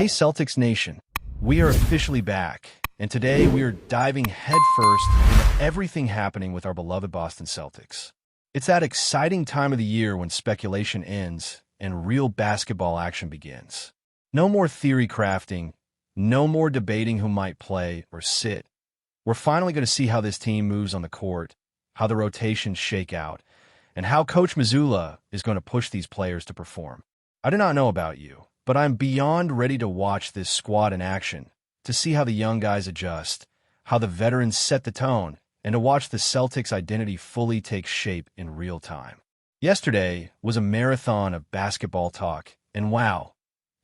Hey Celtics Nation, we are officially back, and today we are diving headfirst into everything happening with our beloved Boston Celtics. It's that exciting time of the year when speculation ends and real basketball action begins. No more theory crafting, no more debating who might play or sit. We're finally going to see how this team moves on the court, how the rotations shake out, and how Coach Mazzulla is going to push these players to perform. I do not know about you, but I'm beyond ready to watch this squad in action, to see how the young guys adjust, how the veterans set the tone, and to watch the Celtics' identity fully take shape in real time. Yesterday was a marathon of basketball talk, and wow,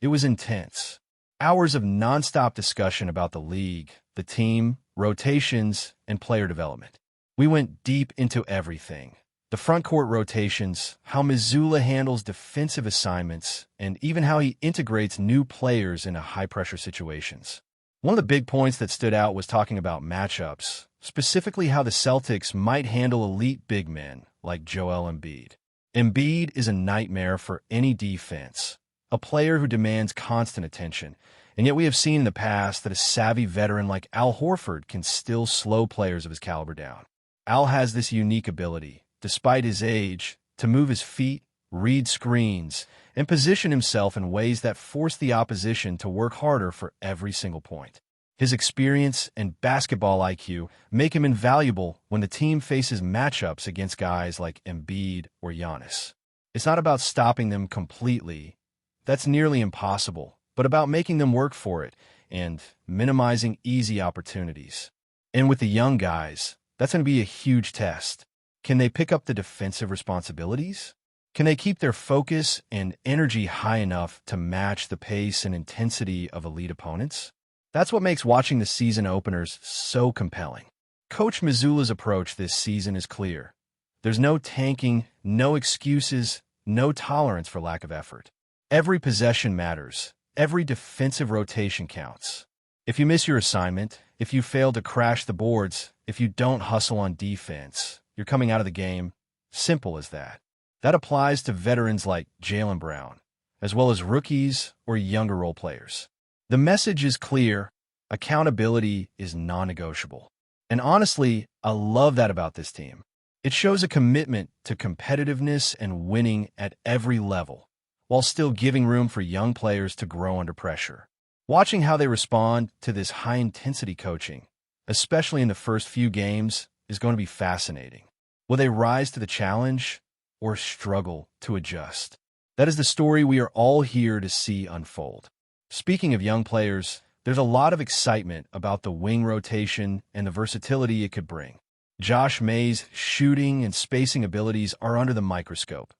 it was intense. Hours of nonstop discussion about the league, the team, rotations, and player development. We went deep into everything. The front court rotations, how Mazzulla handles defensive assignments, and even how he integrates new players into high-pressure situations. One of the big points that stood out was talking about matchups, specifically how the Celtics might handle elite big men like Joel Embiid. Embiid is a nightmare for any defense, a player who demands constant attention, and yet we have seen in the past that a savvy veteran like Al Horford can still slow players of his caliber down. Al has this unique ability, despite his age, to move his feet, read screens, and position himself in ways that force the opposition to work harder for every single point. His experience and basketball IQ make him invaluable when the team faces matchups against guys like Embiid or Giannis. It's not about stopping them completely. That's nearly impossible, but about making them work for it and minimizing easy opportunities. And with the young guys, that's going to be a huge test. Can they pick up the defensive responsibilities? Can they keep their focus and energy high enough to match the pace and intensity of elite opponents? That's what makes watching the season openers so compelling. Coach Mazzulla's approach this season is clear. There's no tanking, no excuses, no tolerance for lack of effort. Every possession matters. Every defensive rotation counts. If you miss your assignment, if you fail to crash the boards, if you don't hustle on defense, you're coming out of the game. Simple as that. That applies to veterans like Jaylen Brown, as well as rookies or younger role players. The message is clear. Accountability is non-negotiable. And honestly, I love that about this team. It shows a commitment to competitiveness and winning at every level, while still giving room for young players to grow under pressure. Watching how they respond to this high-intensity coaching, especially in the first few games, is going to be fascinating. Will they rise to the challenge or struggle to adjust? That is the story we are all here to see unfold. Speaking of young players, there's a lot of excitement about the wing rotation and the versatility it could bring. Josh May's shooting and spacing abilities are under the microscope.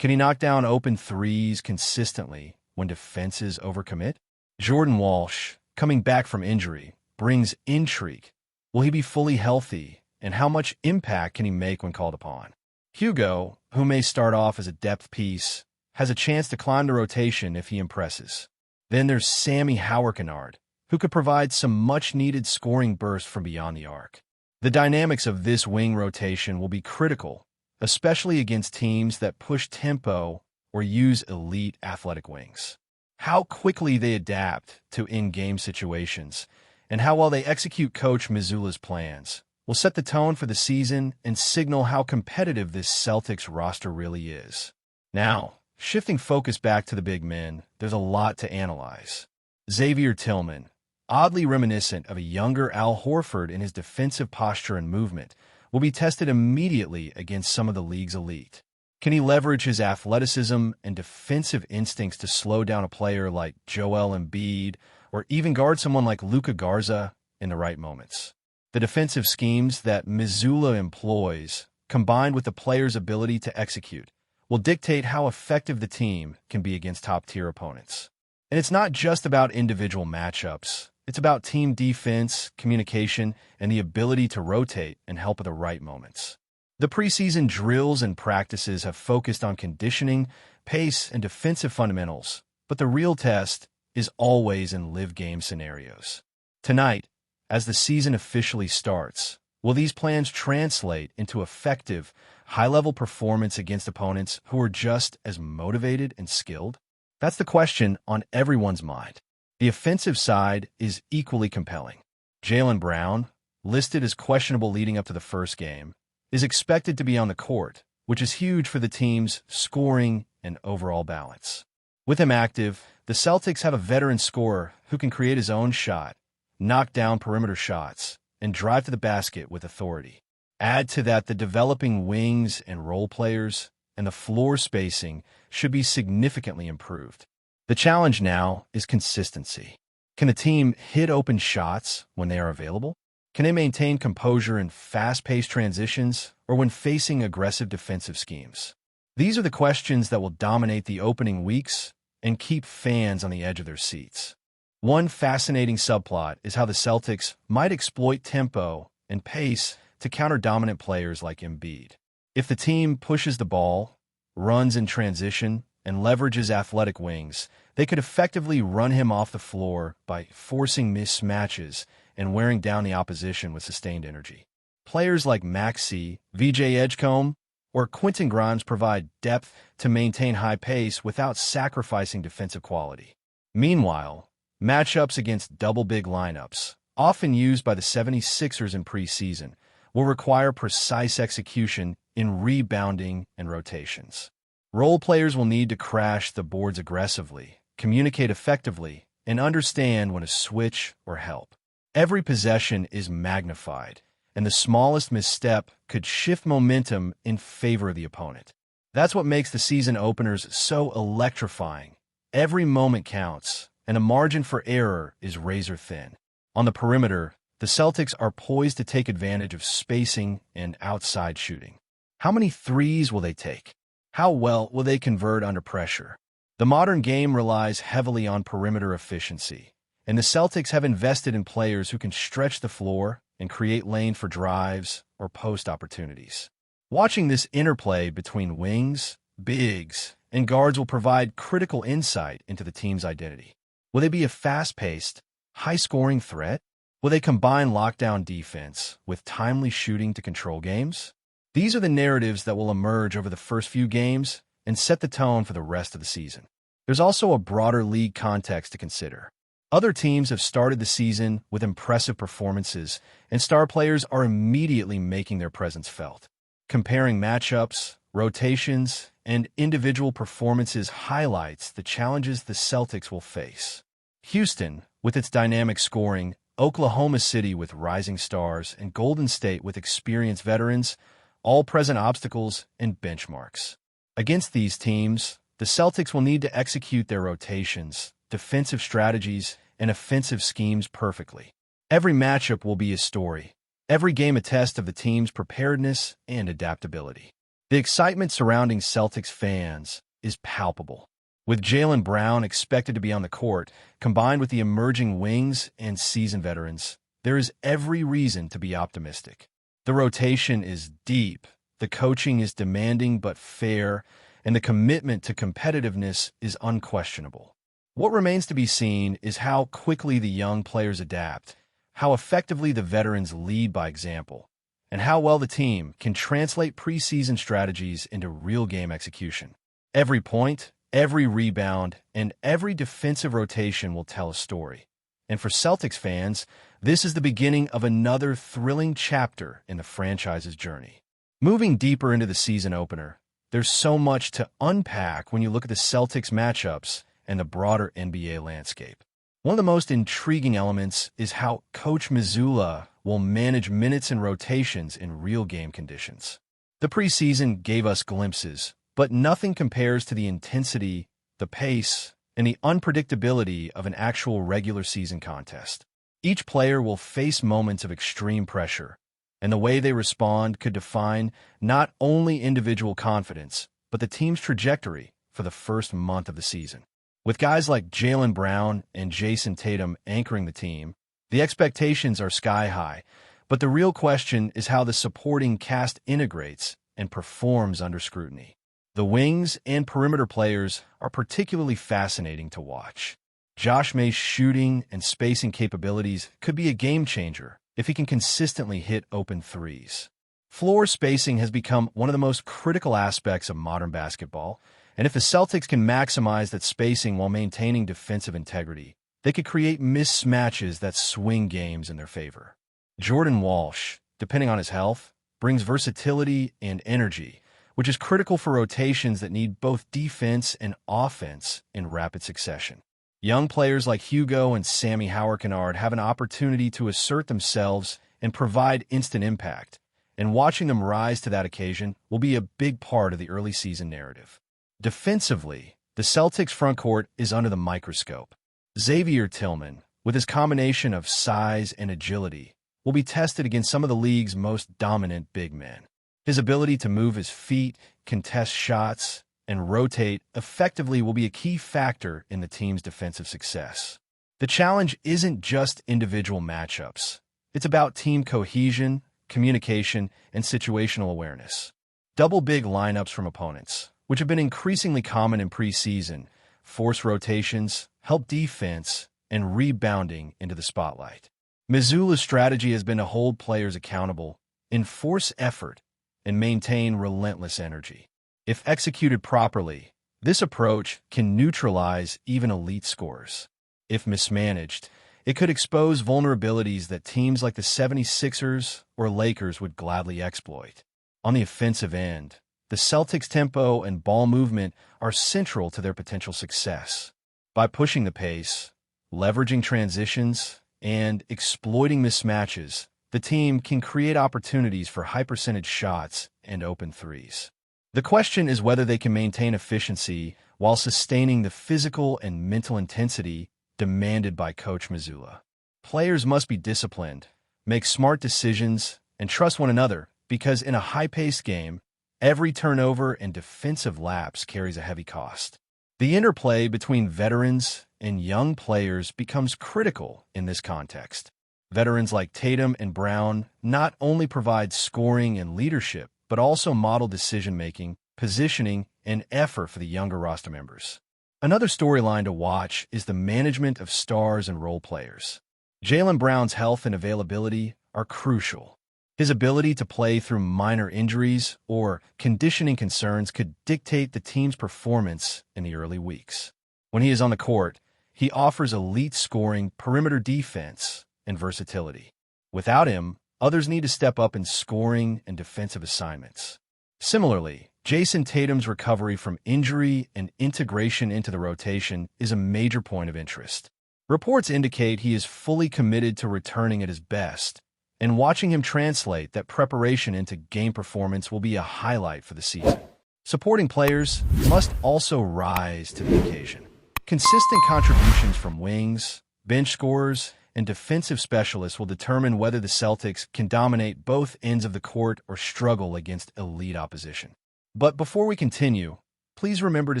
Can he knock down open threes consistently when defenses overcommit? Jordan Walsh, coming back from injury, brings intrigue. Will he be fully healthy? And how much impact can he make when called upon? Hugo, who may start off as a depth piece, has a chance to climb the rotation if he impresses. Then there's Sammy Hauerkenard, who could provide some much-needed scoring burst from beyond the arc. The dynamics of this wing rotation will be critical, especially against teams that push tempo or use elite athletic wings. How quickly they adapt to in-game situations, and how well they execute Coach Mazzulla's plans, will set the tone for the season and signal how competitive this Celtics roster really is. Now, shifting focus back to the big men, there's a lot to analyze. Xavier Tillman, oddly reminiscent of a younger Al Horford in his defensive posture and movement, will be tested immediately against some of the league's elite. Can he leverage his athleticism and defensive instincts to slow down a player like Joel Embiid or even guard someone like Luka Garza in the right moments? The defensive schemes that Mazzulla employs, combined with the player's ability to execute, will dictate how effective the team can be against top-tier opponents. And it's not just about individual matchups. It's about team defense, communication, and the ability to rotate and help at the right moments. The preseason drills and practices have focused on conditioning, pace, and defensive fundamentals, but the real test is always in live-game scenarios. Tonight, as the season officially starts, will these plans translate into effective, high-level performance against opponents who are just as motivated and skilled? That's the question on everyone's mind. The offensive side is equally compelling. Jaylen Brown, listed as questionable leading up to the first game, is expected to be on the court, which is huge for the team's scoring and overall balance. With him active, the Celtics have a veteran scorer who can create his own shot, knock down perimeter shots, and drive to the basket with authority. Add to that the developing wings and role players, and the floor spacing should be significantly improved. The challenge now is consistency. Can the team hit open shots when they are available? Can they maintain composure in fast-paced transitions or when facing aggressive defensive schemes? These are the questions that will dominate the opening weeks and keep fans on the edge of their seats. One fascinating subplot is how the Celtics might exploit tempo and pace to counter dominant players like Embiid. If the team pushes the ball, runs in transition, and leverages athletic wings, they could effectively run him off the floor by forcing mismatches and wearing down the opposition with sustained energy. Players like Maxey, VJ Edgecombe, or Quentin Grimes provide depth to maintain high pace without sacrificing defensive quality. Meanwhile, matchups against double-big lineups, often used by the 76ers in preseason, will require precise execution in rebounding and rotations. Role players will need to crash the boards aggressively, communicate effectively, and understand when to switch or help. Every possession is magnified, and the smallest misstep could shift momentum in favor of the opponent. That's what makes the season openers so electrifying. Every moment counts, and the margin for error is razor thin. On the perimeter, the Celtics are poised to take advantage of spacing and outside shooting. How many threes will they take? How well will they convert under pressure? The modern game relies heavily on perimeter efficiency, and the Celtics have invested in players who can stretch the floor and create lane for drives or post opportunities. Watching this interplay between wings, bigs, and guards will provide critical insight into the team's identity. Will they be a fast-paced, high-scoring threat? Will they combine lockdown defense with timely shooting to control games? These are the narratives that will emerge over the first few games and set the tone for the rest of the season. There's also a broader league context to consider. Other teams have started the season with impressive performances, and star players are immediately making their presence felt. Comparing matchups, rotations, and individual performances highlights the challenges the Celtics will face. Houston, with its dynamic scoring, Oklahoma City with rising stars, and Golden State with experienced veterans all present obstacles and benchmarks. Against these teams, the Celtics will need to execute their rotations, defensive strategies, and offensive schemes perfectly. Every matchup will be a story, every game a test of the team's preparedness and adaptability. The excitement surrounding Celtics fans is palpable. With Jaylen Brown expected to be on the court, combined with the emerging wings and seasoned veterans, there is every reason to be optimistic. The rotation is deep, the coaching is demanding but fair, and the commitment to competitiveness is unquestionable. What remains to be seen is how quickly the young players adapt, how effectively the veterans lead by example, and how well the team can translate preseason strategies into real game execution. Every point, every rebound, and every defensive rotation will tell a story. And for Celtics fans, this is the beginning of another thrilling chapter in the franchise's journey. Moving deeper into the season opener, there's so much to unpack when you look at the Celtics matchups and the broader NBA landscape. One of the most intriguing elements is how Coach Mazzulla will manage minutes and rotations in real game conditions. The preseason gave us glimpses, but nothing compares to the intensity, the pace, and the unpredictability of an actual regular season contest. Each player will face moments of extreme pressure, and the way they respond could define not only individual confidence, but the team's trajectory for the first month of the season. With guys like Jaylen Brown and Jason Tatum anchoring the team, the expectations are sky high, but the real question is how the supporting cast integrates and performs under scrutiny. The wings and perimeter players are particularly fascinating to watch. Josh May's shooting and spacing capabilities could be a game changer if he can consistently hit open threes. Floor spacing has become one of the most critical aspects of modern basketball, and if the Celtics can maximize that spacing while maintaining defensive integrity, they could create mismatches that swing games in their favor. Jordan Walsh, depending on his health, brings versatility and energy, which is critical for rotations that need both defense and offense in rapid succession. Young players like Hugo and Sammy Hauer-Kennard have an opportunity to assert themselves and provide instant impact, and watching them rise to that occasion will be a big part of the early season narrative. Defensively, the Celtics front court is under the microscope. Xavier Tillman, with his combination of size and agility, will be tested against some of the league's most dominant big men. His ability to move his feet, contest shots, and rotate effectively will be a key factor in the team's defensive success. The challenge isn't just individual matchups. It's about team cohesion, communication, and situational awareness. Double big lineups from opponents, which have been increasingly common in preseason, force rotations, help defense, and rebounding into the spotlight. Mazzulla's strategy has been to hold players accountable, enforce effort, and maintain relentless energy. If executed properly, this approach can neutralize even elite scorers. If mismanaged, it could expose vulnerabilities that teams like the 76ers or Lakers would gladly exploit. On the offensive end, the Celtics' tempo and ball movement are central to their potential success. By pushing the pace, leveraging transitions, and exploiting mismatches, the team can create opportunities for high-percentage shots and open threes. The question is whether they can maintain efficiency while sustaining the physical and mental intensity demanded by Coach Mazzulla. Players must be disciplined, make smart decisions, and trust one another, because in a high-paced game, every turnover and defensive lapse carries a heavy cost. The interplay between veterans and young players becomes critical in this context. Veterans like Tatum and Brown not only provide scoring and leadership, but also model decision-making, positioning, and effort for the younger roster members. Another storyline to watch is the management of stars and role players. Jaylen Brown's health and availability are crucial. His ability to play through minor injuries or conditioning concerns could dictate the team's performance in the early weeks. When he is on the court, he offers elite scoring, perimeter defense, and versatility. Without him, others need to step up in scoring and defensive assignments. Similarly, Jason Tatum's recovery from injury and integration into the rotation is a major point of interest. Reports indicate he is fully committed to returning at his best, and watching him translate that preparation into game performance will be a highlight for the season. Supporting players must also rise to the occasion. Consistent contributions from wings, bench scorers, and defensive specialists will determine whether the Celtics can dominate both ends of the court or struggle against elite opposition. But before we continue, please remember to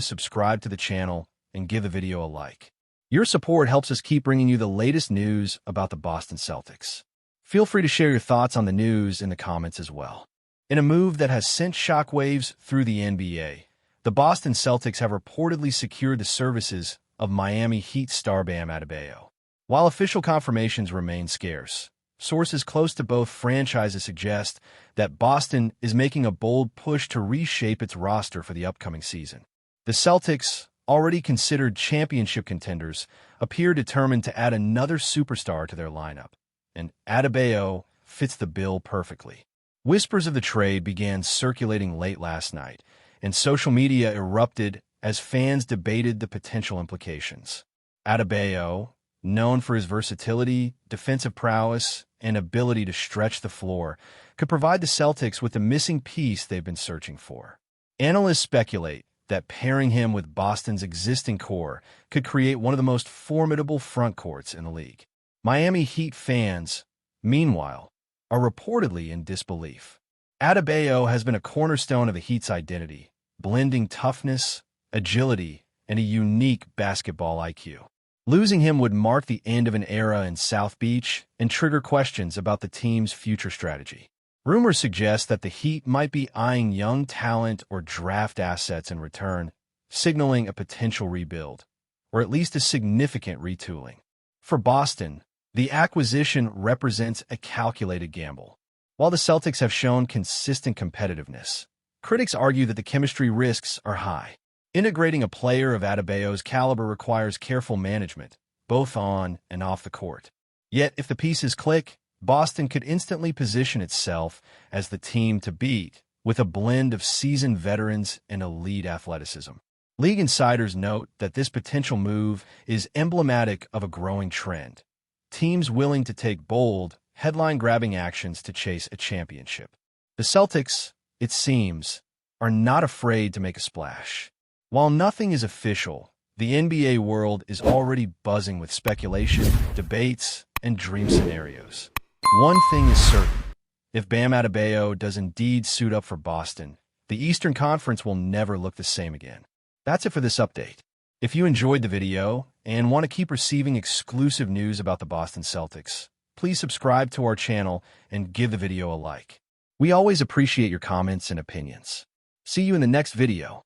subscribe to the channel and give the video a like. Your support helps us keep bringing you the latest news about the Boston Celtics. Feel free to share your thoughts on the news in the comments as well. In a move that has sent shockwaves through the NBA, the Boston Celtics have reportedly secured the services of Miami Heat star Bam Adebayo. While official confirmations remain scarce, sources close to both franchises suggest that Boston is making a bold push to reshape its roster for the upcoming season. The Celtics, already considered championship contenders, appear determined to add another superstar to their lineup, and Adebayo fits the bill perfectly. Whispers of the trade began circulating late last night, and social media erupted as fans debated the potential implications. Adebayo, known for his versatility, defensive prowess, and ability to stretch the floor, could provide the Celtics with the missing piece they've been searching for. Analysts speculate that pairing him with Boston's existing core could create one of the most formidable front courts in the league. Miami Heat fans, meanwhile, are reportedly in disbelief. Adebayo has been a cornerstone of the Heat's identity, blending toughness, agility, and a unique basketball IQ. Losing him would mark the end of an era in South Beach and trigger questions about the team's future strategy. Rumors suggest that the Heat might be eyeing young talent or draft assets in return, signaling a potential rebuild, or at least a significant retooling. For Boston, the acquisition represents a calculated gamble. While the Celtics have shown consistent competitiveness, critics argue that the chemistry risks are high. Integrating a player of Adebayo's caliber requires careful management, both on and off the court. Yet, if the pieces click, Boston could instantly position itself as the team to beat, with a blend of seasoned veterans and elite athleticism. League insiders note that this potential move is emblematic of a growing trend. Teams willing to take bold, headline-grabbing actions to chase a championship. The Celtics, it seems, are not afraid to make a splash. While nothing is official, the NBA world is already buzzing with speculation, debates, and dream scenarios. One thing is certain. If Bam Adebayo does indeed suit up for Boston, the Eastern Conference will never look the same again. That's it for this update. If you enjoyed the video and want to keep receiving exclusive news about the Boston Celtics, please subscribe to our channel and give the video a like. We always appreciate your comments and opinions. See you in the next video.